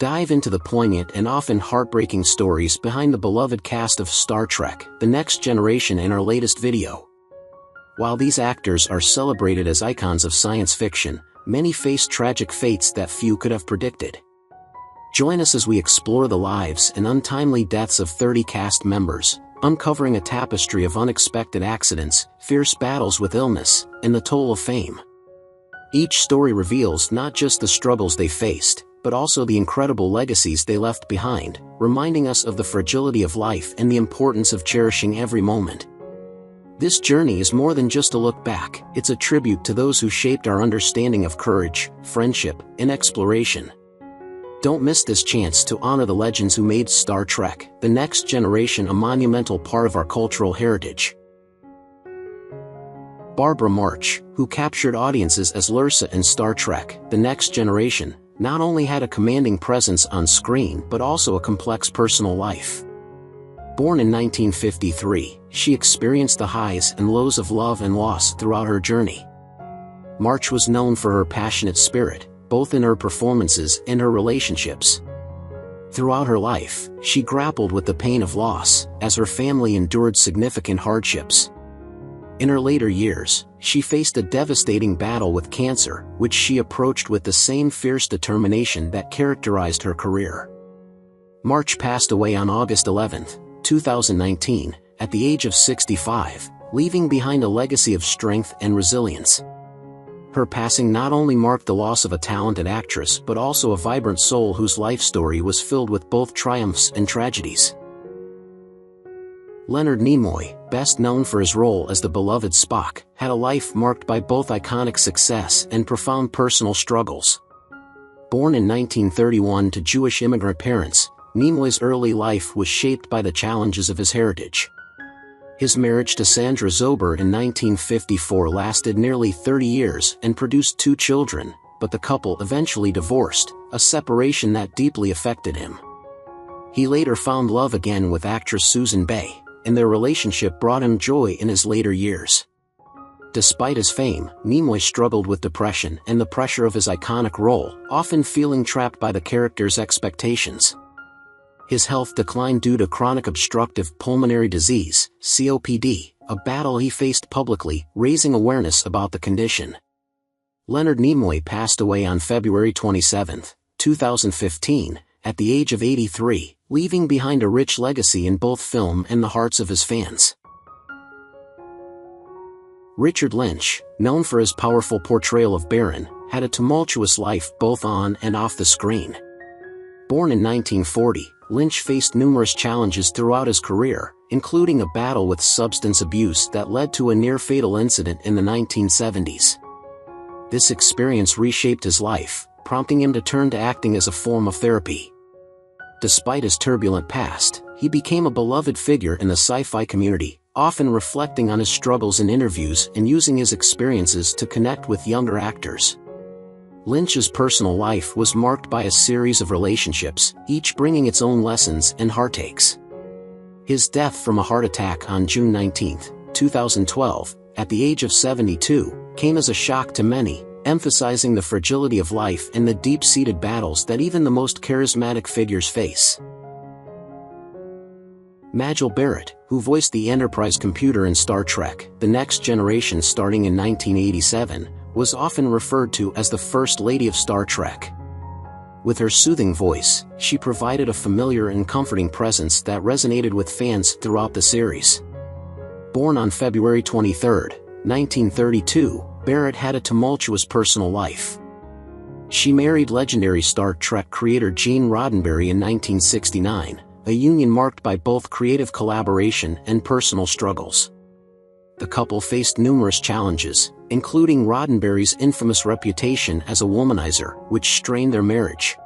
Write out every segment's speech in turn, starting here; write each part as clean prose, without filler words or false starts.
Dive into the poignant and often heartbreaking stories behind the beloved cast of Star Trek: The Next Generation in our latest video. While these actors are celebrated as icons of science fiction, many face tragic fates that few could have predicted. Join us as we explore the lives and untimely deaths of 30 cast members, uncovering a tapestry of unexpected accidents, fierce battles with illness, and the toll of fame. Each story reveals not just the struggles they faced, but also the incredible legacies they left behind, reminding us of the fragility of life and the importance of cherishing every moment. This journey is more than just a look back, it's a tribute to those who shaped our understanding of courage, friendship, and exploration. Don't miss this chance to honor the legends who made Star Trek: The Next Generation a monumental part of our cultural heritage. Barbara March, who captured audiences as Lursa in Star Trek: The Next Generation, not only had a commanding presence on screen but also a complex personal life. Born in 1953, she experienced the highs and lows of love and loss throughout her journey. March was known for her passionate spirit, both in her performances and her relationships. Throughout her life, she grappled with the pain of loss, as her family endured significant hardships. In her later years, she faced a devastating battle with cancer, which she approached with the same fierce determination that characterized her career. March passed away on August 11, 2019, at the age of 65, leaving behind a legacy of strength and resilience. Her passing not only marked the loss of a talented actress but also a vibrant soul whose life story was filled with both triumphs and tragedies. Leonard Nimoy, best known for his role as the beloved Spock, had a life marked by both iconic success and profound personal struggles. Born in 1931 to Jewish immigrant parents, Nimoy's early life was shaped by the challenges of his heritage. His marriage to Sandra Zober in 1954 lasted nearly 30 years and produced 2 children, but the couple eventually divorced, a separation that deeply affected him. He later found love again with actress Susan Bay, and their relationship brought him joy in his later years. Despite his fame, Nimoy struggled with depression and the pressure of his iconic role, often feeling trapped by the character's expectations. His health declined due to chronic obstructive pulmonary disease, COPD, a battle he faced publicly, raising awareness about the condition. Leonard Nimoy passed away on February 27, 2015, at the age of 83, leaving behind a rich legacy in both film and the hearts of his fans. Richard Lynch, known for his powerful portrayal of Baron, had a tumultuous life both on and off the screen. Born in 1940, Lynch faced numerous challenges throughout his career, including a battle with substance abuse that led to a near-fatal incident in the 1970s. This experience reshaped his life, prompting him to turn to acting as a form of therapy. Despite his turbulent past, he became a beloved figure in the sci-fi community, often reflecting on his struggles in interviews and using his experiences to connect with younger actors. Lynch's personal life was marked by a series of relationships, each bringing its own lessons and heartaches. His death from a heart attack on June 19, 2012, at the age of 72, came as a shock to many, emphasizing the fragility of life and the deep-seated battles that even the most charismatic figures face. Mae Barrett, who voiced the Enterprise computer in Star Trek: The Next Generation starting in 1987, was often referred to as the First Lady of Star Trek. With her soothing voice, she provided a familiar and comforting presence that resonated with fans throughout the series. Born on February 23, 1932, Barrett had a tumultuous personal life. She married legendary Star Trek creator Gene Roddenberry in 1969, a union marked by both creative collaboration and personal struggles. The couple faced numerous challenges, including Roddenberry's infamous reputation as a womanizer, which strained their marriage.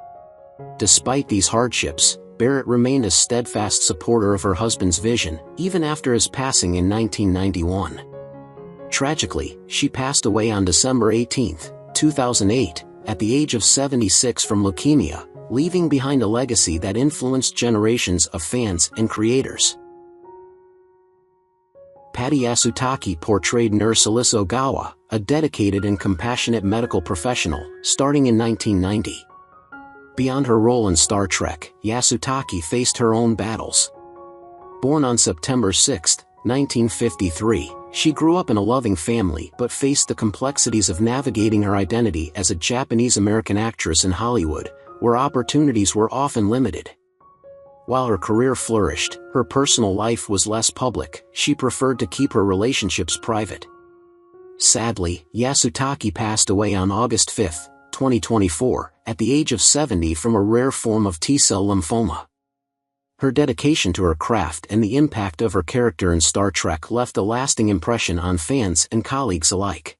Despite these hardships, Barrett remained a steadfast supporter of her husband's vision, even after his passing in 1991. Tragically, she passed away on December 18, 2008, at the age of 76 from leukemia, leaving behind a legacy that influenced generations of fans and creators. Patty Yasuki portrayed Nurse Alyssa Ogawa, a dedicated and compassionate medical professional, starting in 1990. Beyond her role in Star Trek, Yasuki faced her own battles. Born on September 6, 1953, she grew up in a loving family but faced the complexities of navigating her identity as a Japanese-American actress in Hollywood, where opportunities were often limited. While her career flourished, her personal life was less public. She preferred to keep her relationships private. Sadly, Yasuki passed away on August 5, 2024, at the age of 70 from a rare form of T-cell lymphoma. Her dedication to her craft and the impact of her character in Star Trek left a lasting impression on fans and colleagues alike.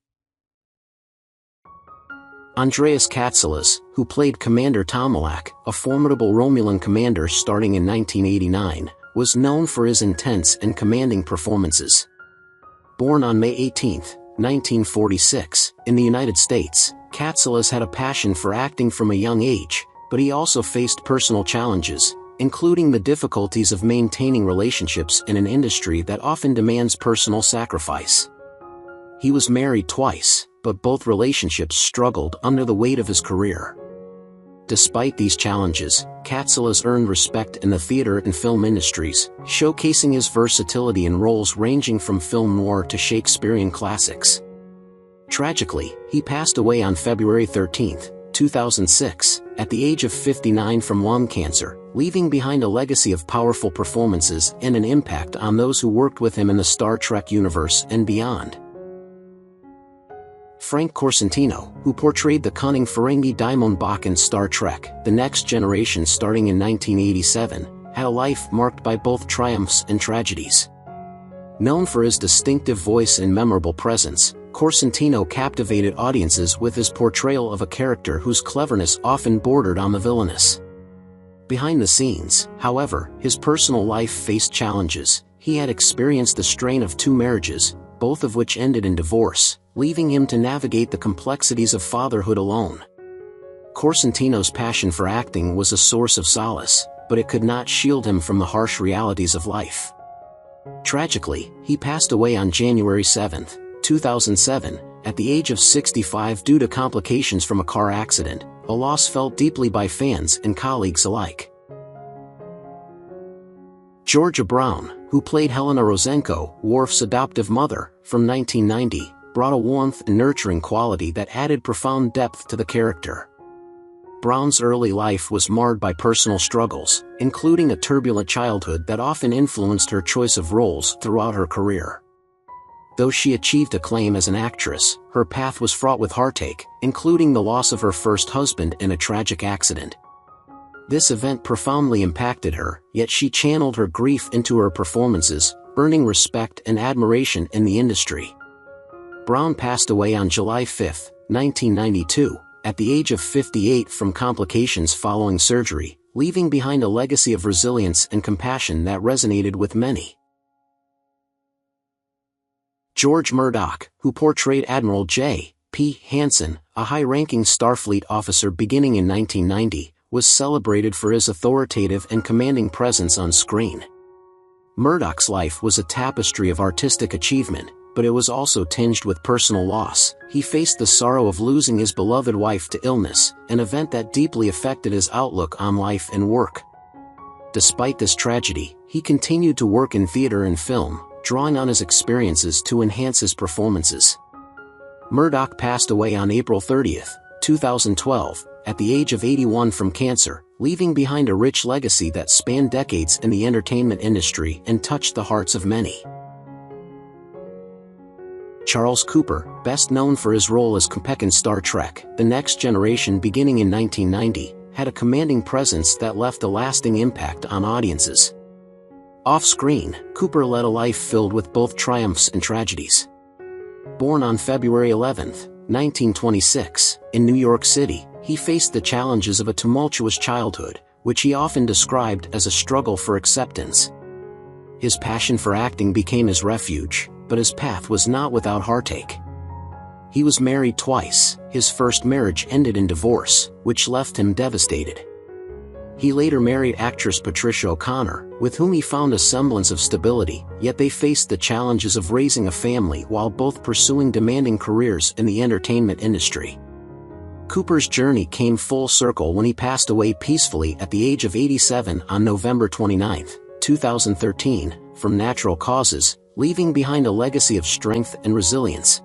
Andreas Cataldi, who played Commander Tarbuck, a formidable Romulan commander starting in 1989, was known for his intense and commanding performances. Born on May 18, 1946, in the United States, Cataldi had a passion for acting from a young age, but he also faced personal challenges, including the difficulties of maintaining relationships in an industry that often demands personal sacrifice. He was married twice, but both relationships struggled under the weight of his career. Despite these challenges, Cataldi earned respect in the theater and film industries, showcasing his versatility in roles ranging from film noir to Shakespearean classics. Tragically, he passed away on February 13, 2006, at the age of 59 from lung cancer, leaving behind a legacy of powerful performances and an impact on those who worked with him in the Star Trek universe and beyond. Frank Corsentino, who portrayed the cunning Ferengi daimon Bach in Star Trek: The Next Generation starting in 1987, had a life marked by both triumphs and tragedies. Known for his distinctive voice and memorable presence, Corsentino captivated audiences with his portrayal of a character whose cleverness often bordered on the villainous. Behind the scenes, however, his personal life faced challenges. He had experienced the strain of 2 marriages, both of which ended in divorce, leaving him to navigate the complexities of fatherhood alone. Corsentino's passion for acting was a source of solace, but it could not shield him from the harsh realities of life. Tragically, he passed away on January 7, 2007, at the age of 65 due to complications from a car accident, a loss felt deeply by fans and colleagues alike. Georgia Brown, who played Helena Rosenko, Worf's adoptive mother, from 1990, brought a warmth and nurturing quality that added profound depth to the character. Brown's early life was marred by personal struggles, including a turbulent childhood that often influenced her choice of roles throughout her career. Though she achieved acclaim as an actress, her path was fraught with heartache, including the loss of her first husband in a tragic accident. This event profoundly impacted her, yet she channeled her grief into her performances, earning respect and admiration in the industry. Brown passed away on July 5, 1992, at the age of 58 from complications following surgery, leaving behind a legacy of resilience and compassion that resonated with many. George Murdoch, who portrayed Admiral J. P. Hansen, a high-ranking Starfleet officer beginning in 1990, was celebrated for his authoritative and commanding presence on screen. Murdoch's life was a tapestry of artistic achievement, but it was also tinged with personal loss. He faced the sorrow of losing his beloved wife to illness, an event that deeply affected his outlook on life and work. Despite this tragedy, he continued to work in theater and film, drawing on his experiences to enhance his performances. Murdoch passed away on April 30, 2012, at the age of 81 from cancer, leaving behind a rich legacy that spanned decades in the entertainment industry and touched the hearts of many. Charles Cooper, best known for his role as Capek in Star Trek: The Next Generation beginning in 1990, had a commanding presence that left a lasting impact on audiences. Off-screen, Cooper led a life filled with both triumphs and tragedies. Born on February 11, 1926, in New York City, he faced the challenges of a tumultuous childhood, which he often described as a struggle for acceptance. His passion for acting became his refuge, but his path was not without heartache. He was married twice. His first marriage ended in divorce, which left him devastated. He later married actress Patricia O'Connor, with whom he found a semblance of stability, yet they faced the challenges of raising a family while both pursuing demanding careers in the entertainment industry. Cooper's journey came full circle when he passed away peacefully at the age of 87 on November 29, 2013, from natural causes, leaving behind a legacy of strength and resilience.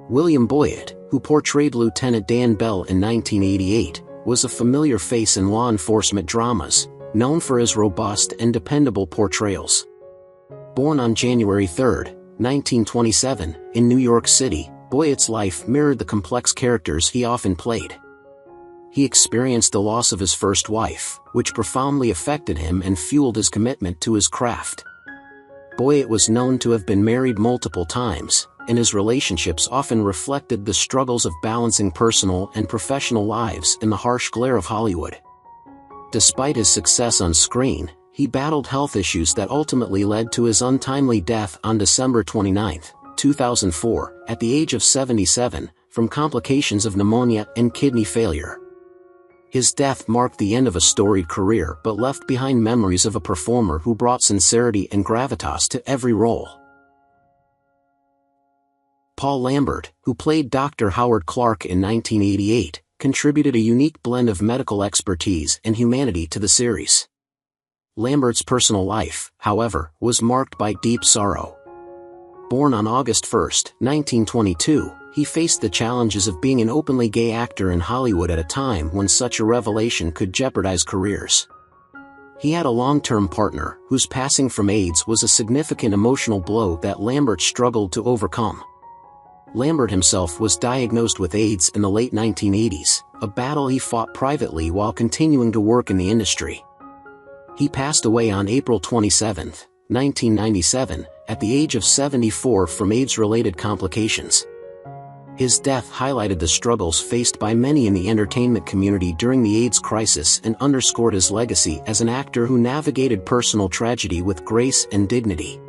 William Boyett, who portrayed Lieutenant Dan Bell in 1988, was a familiar face in law enforcement dramas, known for his robust and dependable portrayals. Born on January 3, 1927, in New York City, Boyett's life mirrored the complex characters he often played. He experienced the loss of his first wife, which profoundly affected him and fueled his commitment to his craft. Boyett was known to have been married multiple times, and his relationships often reflected the struggles of balancing personal and professional lives in the harsh glare of Hollywood. Despite his success on screen, he battled health issues that ultimately led to his untimely death on December 29, 2004, at the age of 77, from complications of pneumonia and kidney failure. His death marked the end of a storied career but left behind memories of a performer who brought sincerity and gravitas to every role. Paul Lambert, who played Dr. Howard Clark in 1988, contributed a unique blend of medical expertise and humanity to the series. Lambert's personal life, however, was marked by deep sorrow. Born on August 1, 1922, he faced the challenges of being an openly gay actor in Hollywood at a time when such a revelation could jeopardize careers. He had a long-term partner, whose passing from AIDS was a significant emotional blow that Lambert struggled to overcome. Lambert himself was diagnosed with AIDS in the late 1980s, a battle he fought privately while continuing to work in the industry. He passed away on April 27, 1997, at the age of 74 from AIDS-related complications. His death highlighted the struggles faced by many in the entertainment community during the AIDS crisis and underscored his legacy as an actor who navigated personal tragedy with grace and dignity.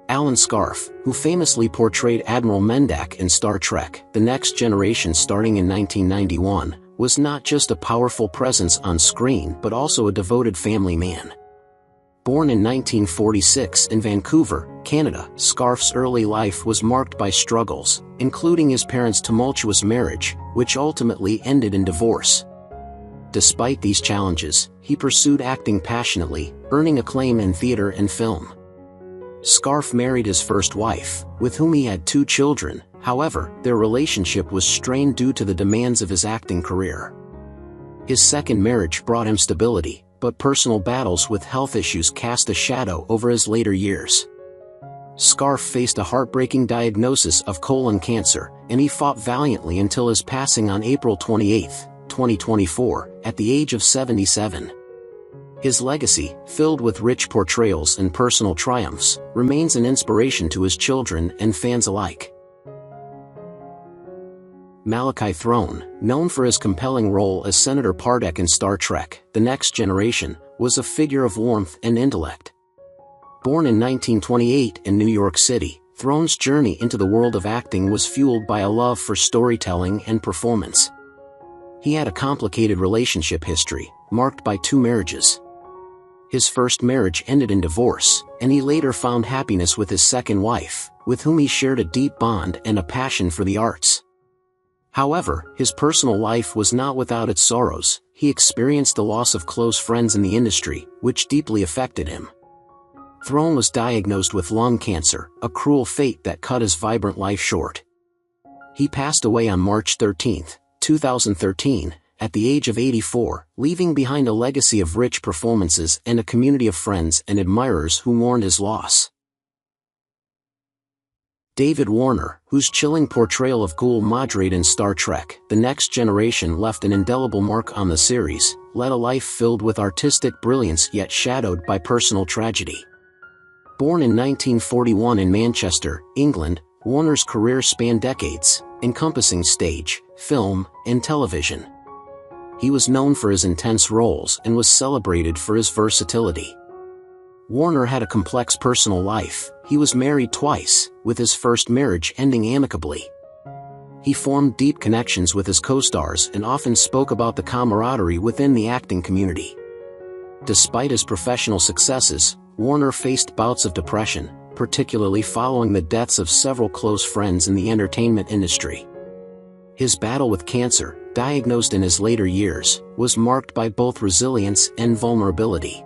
Alan Scarfe, who famously portrayed Admiral Mendak in Star Trek: The Next Generation starting in 1991, was not just a powerful presence on screen but also a devoted family man. Born in 1946 in Vancouver, Canada, Scarfe's early life was marked by struggles, including his parents' tumultuous marriage, which ultimately ended in divorce. Despite these challenges, he pursued acting passionately, earning acclaim in theater and film. Scarfe married his first wife, with whom he had 2 children. However, their relationship was strained due to the demands of his acting career. His second marriage brought him stability, but personal battles with health issues cast a shadow over his later years. Scarfe faced a heartbreaking diagnosis of colon cancer, and he fought valiantly until his passing on April 28, 2024, at the age of 77. His legacy, filled with rich portrayals and personal triumphs, remains an inspiration to his children and fans alike. Malachi Throne, known for his compelling role as Senator Pardek in Star Trek: The Next Generation, was a figure of warmth and intellect. Born in 1928 in New York City, Throne's journey into the world of acting was fueled by a love for storytelling and performance. He had a complicated relationship history, marked by 2 marriages. His first marriage ended in divorce, and he later found happiness with his second wife, with whom he shared a deep bond and a passion for the arts. However, his personal life was not without its sorrows. He experienced the loss of close friends in the industry, which deeply affected him. Throne was diagnosed with lung cancer, a cruel fate that cut his vibrant life short. He passed away on March 13, 2013, at the age of 84, leaving behind a legacy of rich performances and a community of friends and admirers who mourned his loss. David Warner, whose chilling portrayal of Gul Madrid in Star Trek: The Next Generation left an indelible mark on the series, led a life filled with artistic brilliance yet shadowed by personal tragedy. Born in 1941 in Manchester, England, Warner's career spanned decades, encompassing stage, film, and television. He was known for his intense roles and was celebrated for his versatility. Warner had a complex personal life. He was married twice, with his first marriage ending amicably. He formed deep connections with his co-stars and often spoke about the camaraderie within the acting community. Despite his professional successes, Warner faced bouts of depression, particularly following the deaths of several close friends in the entertainment industry. His battle with cancer, diagnosed in his later years, was marked by both resilience and vulnerability.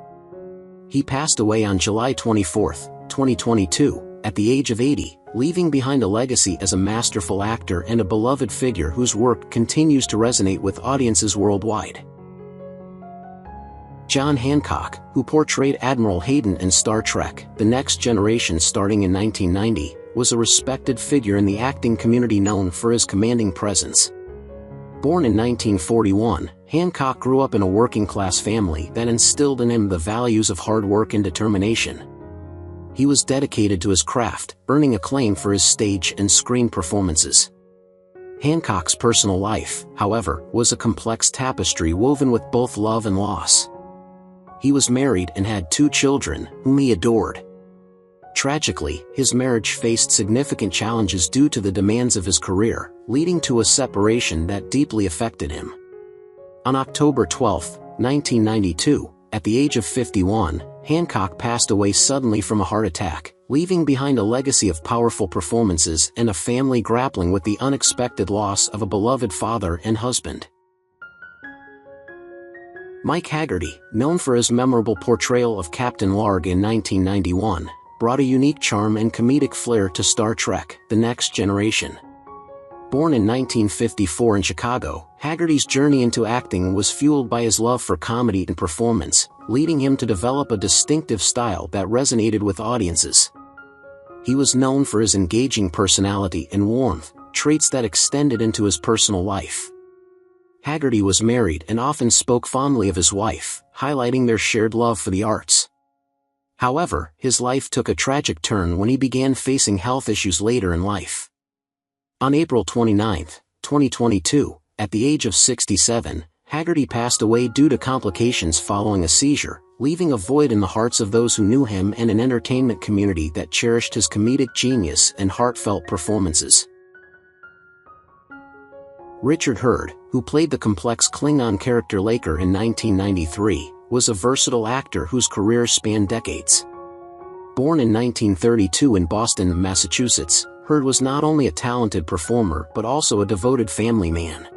He passed away on July 24, 2022, at the age of 80, leaving behind a legacy as a masterful actor and a beloved figure whose work continues to resonate with audiences worldwide. John Hancock, who portrayed Admiral Hayden in Star Trek: The Next Generation starting in 1990, was a respected figure in the acting community known for his commanding presence. Born in 1941, Hancock grew up in a working-class family that instilled in him the values of hard work and determination. He was dedicated to his craft, earning acclaim for his stage and screen performances. Hancock's personal life, however, was a complex tapestry woven with both love and loss. He was married and had 2 children, whom he adored. Tragically, his marriage faced significant challenges due to the demands of his career, leading to a separation that deeply affected him. On October 12, 1992, at the age of 51, Hancock passed away suddenly from a heart attack, leaving behind a legacy of powerful performances and a family grappling with the unexpected loss of a beloved father and husband. Mike Hagerty, known for his memorable portrayal of Captain Larg in 1991, brought a unique charm and comedic flair to Star Trek: The Next Generation. Born in 1954 in Chicago, Hagerty's journey into acting was fueled by his love for comedy and performance, leading him to develop a distinctive style that resonated with audiences. He was known for his engaging personality and warmth, traits that extended into his personal life. Hagerty was married and often spoke fondly of his wife, highlighting their shared love for the arts. However, his life took a tragic turn when he began facing health issues later in life. On April 29, 2022, at the age of 67, Hagerty passed away due to complications following a seizure, leaving a void in the hearts of those who knew him and an entertainment community that cherished his comedic genius and heartfelt performances. Richard Hurd, who played the complex Klingon character Laker in 1993, was a versatile actor whose career spanned decades. Born in 1932 in Boston, Massachusetts, Hurd was not only a talented performer but also a devoted family man.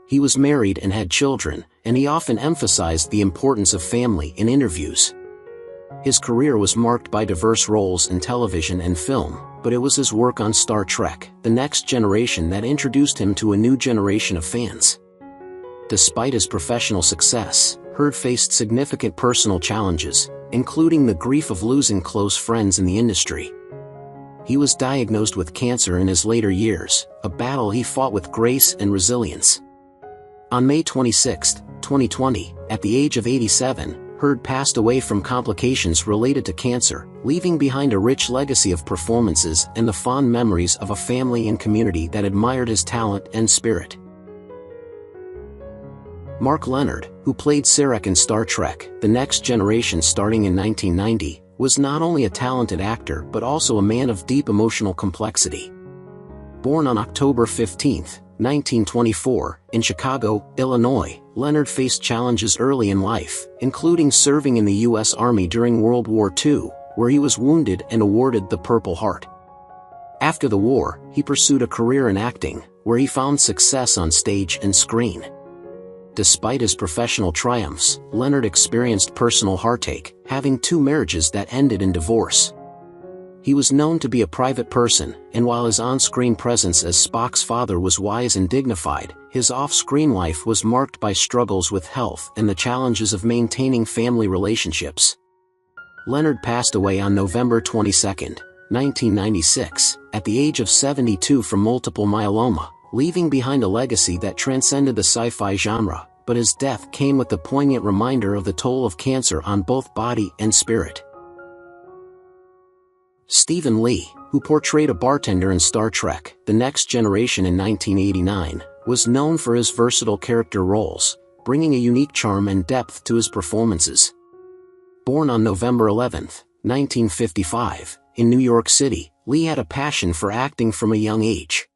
He was married and had children, and he often emphasized the importance of family in interviews. His career was marked by diverse roles in television and film, but it was his work on Star Trek: The Next Generation that introduced him to a new generation of fans. Despite his professional success, Hurd faced significant personal challenges, including the grief of losing close friends in the industry. He was diagnosed with cancer in his later years, a battle he fought with grace and resilience. On May 26, 2020, at the age of 87, Hurd passed away from complications related to cancer, leaving behind a rich legacy of performances and the fond memories of a family and community that admired his talent and spirit. Mark Lenard, who played Sarek in Star Trek: The Next Generation starting in 1990, was not only a talented actor but also a man of deep emotional complexity. Born on October 15, 1924, in Chicago, Illinois, Leonard faced challenges early in life, including serving in the U.S. Army during World War II, where he was wounded and awarded the Purple Heart. After the war, he pursued a career in acting, where he found success on stage and screen. Despite his professional triumphs, Leonard experienced personal heartache, having 2 marriages that ended in divorce. He was known to be a private person, and while his on-screen presence as Spock's father was wise and dignified, his off-screen life was marked by struggles with health and the challenges of maintaining family relationships. Leonard passed away on November 22, 1996, at the age of 72 from multiple myeloma, leaving behind a legacy that transcended the sci-fi genre, but his death came with the poignant reminder of the toll of cancer on both body and spirit. Stephen Lee, who portrayed a bartender in Star Trek: The Next Generation in 1989, was known for his versatile character roles, bringing a unique charm and depth to his performances. Born on November 11, 1955, in New York City, Lee had a passion for acting from a young age.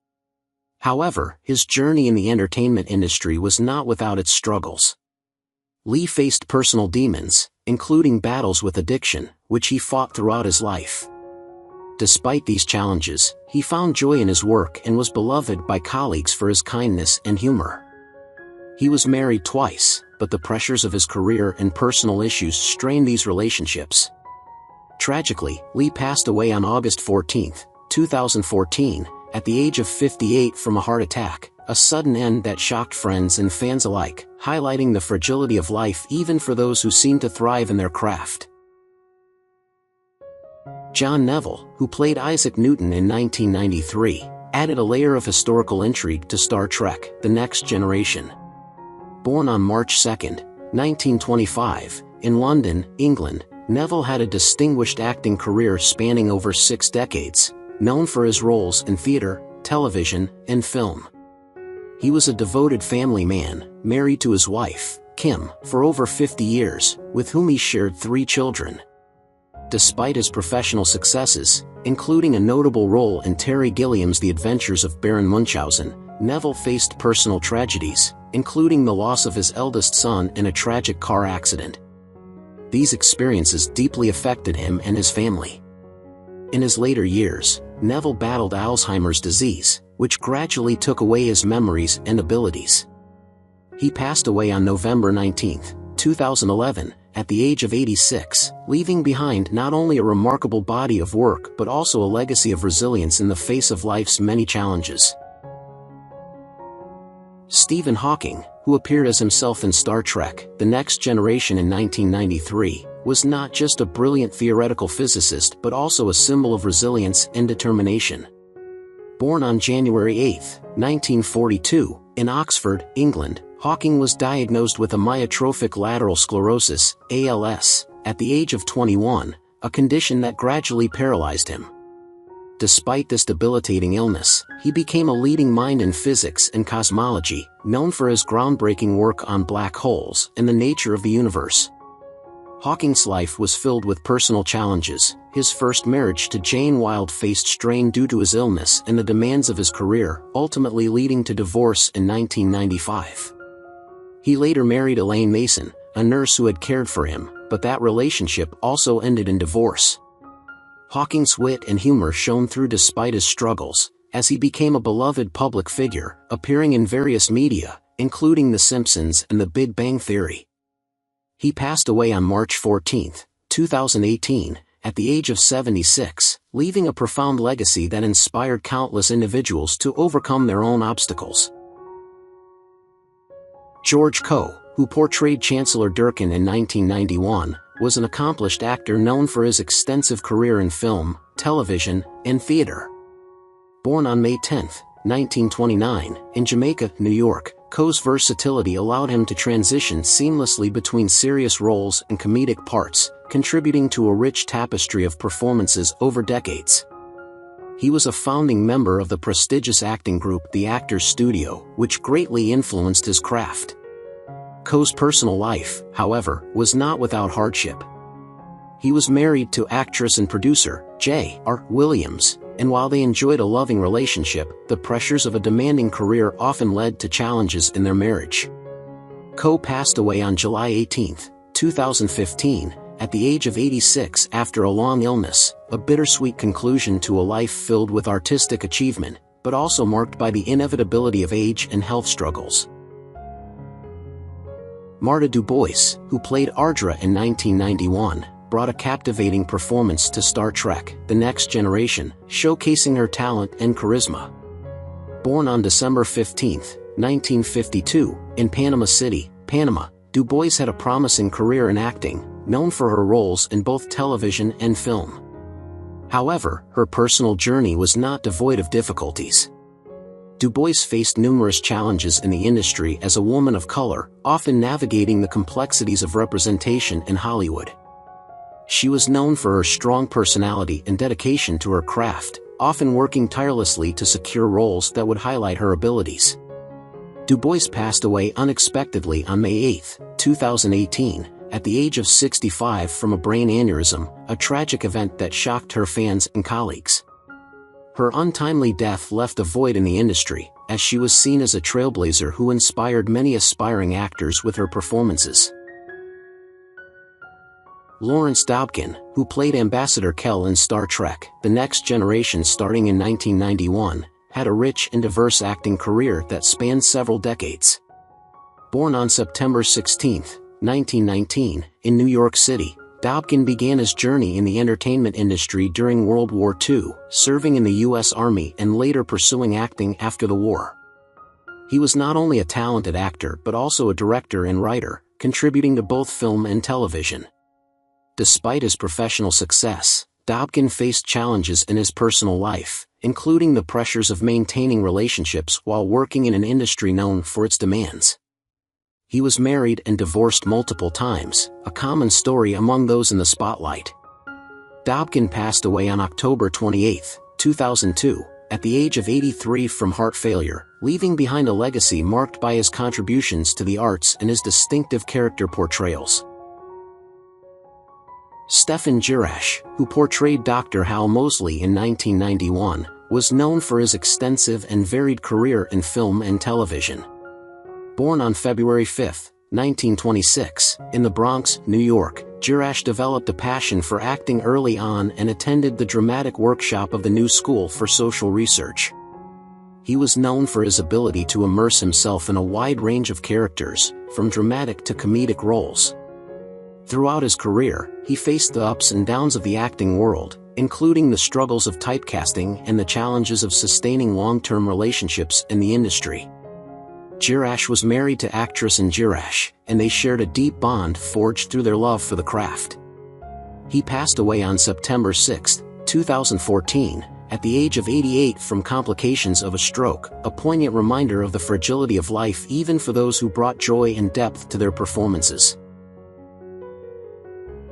However, his journey in the entertainment industry was not without its struggles. Lee faced personal demons, including battles with addiction, which he fought throughout his life. Despite these challenges, he found joy in his work and was beloved by colleagues for his kindness and humor. He was married twice, but the pressures of his career and personal issues strained these relationships. Tragically, Lee passed away on August 14, 2014, at the age of 58 from a heart attack, a sudden end that shocked friends and fans alike, highlighting the fragility of life even for those who seem to thrive in their craft. John Neville, who played Isaac Newton in 1993, added a layer of historical intrigue to Star Trek: The Next Generation. Born on March 2, 1925, in London, England, Neville had a distinguished acting career spanning over 6 decades, known for his roles in theater, television, and film. He was a devoted family man, married to his wife, Kim, for over 50 years, with whom he shared 3 children. Despite his professional successes, including a notable role in Terry Gilliam's The Adventures of Baron Munchausen, Neville faced personal tragedies, including the loss of his eldest son in a tragic car accident. These experiences deeply affected him and his family. In his later years, Neville battled Alzheimer's disease, which gradually took away his memories and abilities. He passed away on November 19, 2011, at the age of 86, leaving behind not only a remarkable body of work but also a legacy of resilience in the face of life's many challenges. Stephen Hawking, who appeared as himself in Star Trek: The Next Generation in 1993, was not just a brilliant theoretical physicist but also a symbol of resilience and determination. Born on January 8, 1942, in Oxford, England, Hawking was diagnosed with amyotrophic lateral sclerosis, ALS, at the age of 21, a condition that gradually paralyzed him. Despite this debilitating illness, he became a leading mind in physics and cosmology, known for his groundbreaking work on black holes and the nature of the universe. Hawking's life was filled with personal challenges. His first marriage to Jane Wilde faced strain due to his illness and the demands of his career, ultimately leading to divorce in 1995. He later married Elaine Mason, a nurse who had cared for him, but that relationship also ended in divorce. Hawking's wit and humor shone through despite his struggles, as he became a beloved public figure, appearing in various media, including The Simpsons and The Big Bang Theory. He passed away on March 14, 2018, at the age of 76, leaving a profound legacy that inspired countless individuals to overcome their own obstacles. George Coe, who portrayed Chancellor Dokin in 1991, was an accomplished actor known for his extensive career in film, television, and theater. Born on May 10, 1929, in Jamaica, New York, Coe's versatility allowed him to transition seamlessly between serious roles and comedic parts, contributing to a rich tapestry of performances over decades. He was a founding member of the prestigious acting group The Actors Studio, which greatly influenced his craft. Coe's personal life, however, was not without hardship. He was married to actress and producer, J.R. Williams, and while they enjoyed a loving relationship, the pressures of a demanding career often led to challenges in their marriage. Coe passed away on July 18, 2015, at the age of 86 after a long illness, a bittersweet conclusion to a life filled with artistic achievement, but also marked by the inevitability of age and health struggles. Marty DuBose, who played Ardra in 1991, brought a captivating performance to Star Trek: The Next Generation, showcasing her talent and charisma. Born on December 15, 1952, in Panama City, Panama, DuBose had a promising career in acting, known for her roles in both television and film. However, her personal journey was not devoid of difficulties. DuBose faced numerous challenges in the industry as a woman of color, often navigating the complexities of representation in Hollywood. She was known for her strong personality and dedication to her craft, often working tirelessly to secure roles that would highlight her abilities. DuBose passed away unexpectedly on May 8, 2018, at the age of 65 from a brain aneurysm, a tragic event that shocked her fans and colleagues. Her untimely death left a void in the industry, as she was seen as a trailblazer who inspired many aspiring actors with her performances. Lawrence Dokin, who played Ambassador Kell in Star Trek: The Next Generation starting in 1991, had a rich and diverse acting career that spanned several decades. Born on September 16, 1919, in New York City, Dokin began his journey in the entertainment industry during World War II, serving in the U.S. Army and later pursuing acting after the war. He was not only a talented actor but also a director and writer, contributing to both film and television. Despite his professional success, Dokin faced challenges in his personal life, including the pressures of maintaining relationships while working in an industry known for its demands. He was married and divorced multiple times, a common story among those in the spotlight. Dokin passed away on October 28, 2002, at the age of 83 from heart failure, leaving behind a legacy marked by his contributions to the arts and his distinctive character portrayals. Stefan Jacoby, who portrayed Dr. Hal Moseley in 1991, was known for his extensive and varied career in film and television. Born on February 5, 1926, in the Bronx, New York, Jacoby developed a passion for acting early on and attended the dramatic workshop of the New School for Social Research. He was known for his ability to immerse himself in a wide range of characters, from dramatic to comedic roles. Throughout his career, he faced the ups and downs of the acting world, including the struggles of typecasting and the challenges of sustaining long-term relationships in the industry. Jacoby was married to actress Andreas, and they shared a deep bond forged through their love for the craft. He passed away on September 6, 2014, at the age of 88 from complications of a stroke, a poignant reminder of the fragility of life even for those who brought joy and depth to their performances.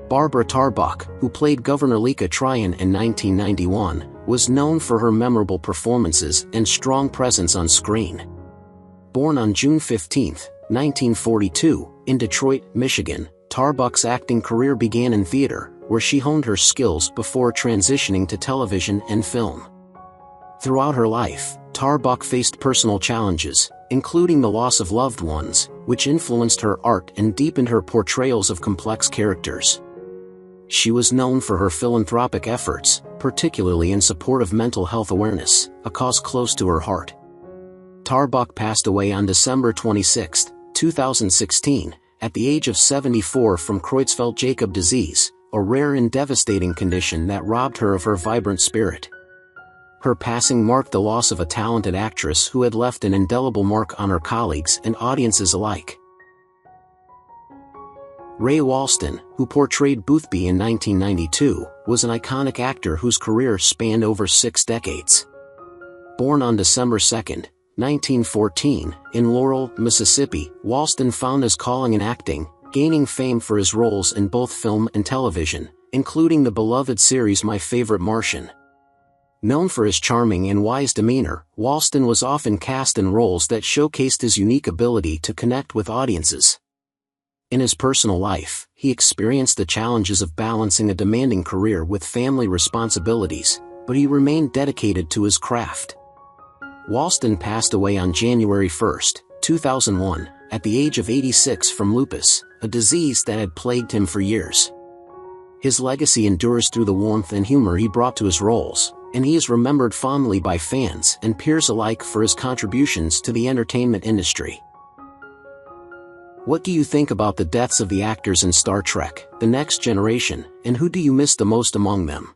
Barbara Tarbuck, who played Governor Lika Tryon in 1991, was known for her memorable performances and strong presence on screen. Born on June 15, 1942, in Detroit, Michigan, Tarbuck's acting career began in theater, where she honed her skills before transitioning to television and film. Throughout her life, Tarbuck faced personal challenges, including the loss of loved ones, which influenced her art and deepened her portrayals of complex characters. She was known for her philanthropic efforts, particularly in support of mental health awareness, a cause close to her heart. Tarbuck passed away on December 26, 2016, at the age of 74 from Creutzfeldt-Jakob disease, a rare and devastating condition that robbed her of her vibrant spirit. Her passing marked the loss of a talented actress who had left an indelible mark on her colleagues and audiences alike. Ray Walston, who portrayed Boothby in 1992, was an iconic actor whose career spanned over 6 decades. Born on December 2, 1914, in Laurel, Mississippi, Walston found his calling in acting, gaining fame for his roles in both film and television, including the beloved series My Favorite Martian. Known for his charming and wise demeanor, Walston was often cast in roles that showcased his unique ability to connect with audiences. In his personal life, he experienced the challenges of balancing a demanding career with family responsibilities, but he remained dedicated to his craft. Walston passed away on January 1, 2001, at the age of 86 from lupus, a disease that had plagued him for years. His legacy endures through the warmth and humor he brought to his roles, and he is remembered fondly by fans and peers alike for his contributions to the entertainment industry. What do you think about the deaths of the actors in Star Trek: The Next Generation, and who do you miss the most among them?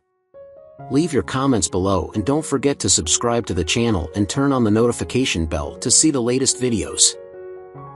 Leave your comments below and don't forget to subscribe to the channel and turn on the notification bell to see the latest videos.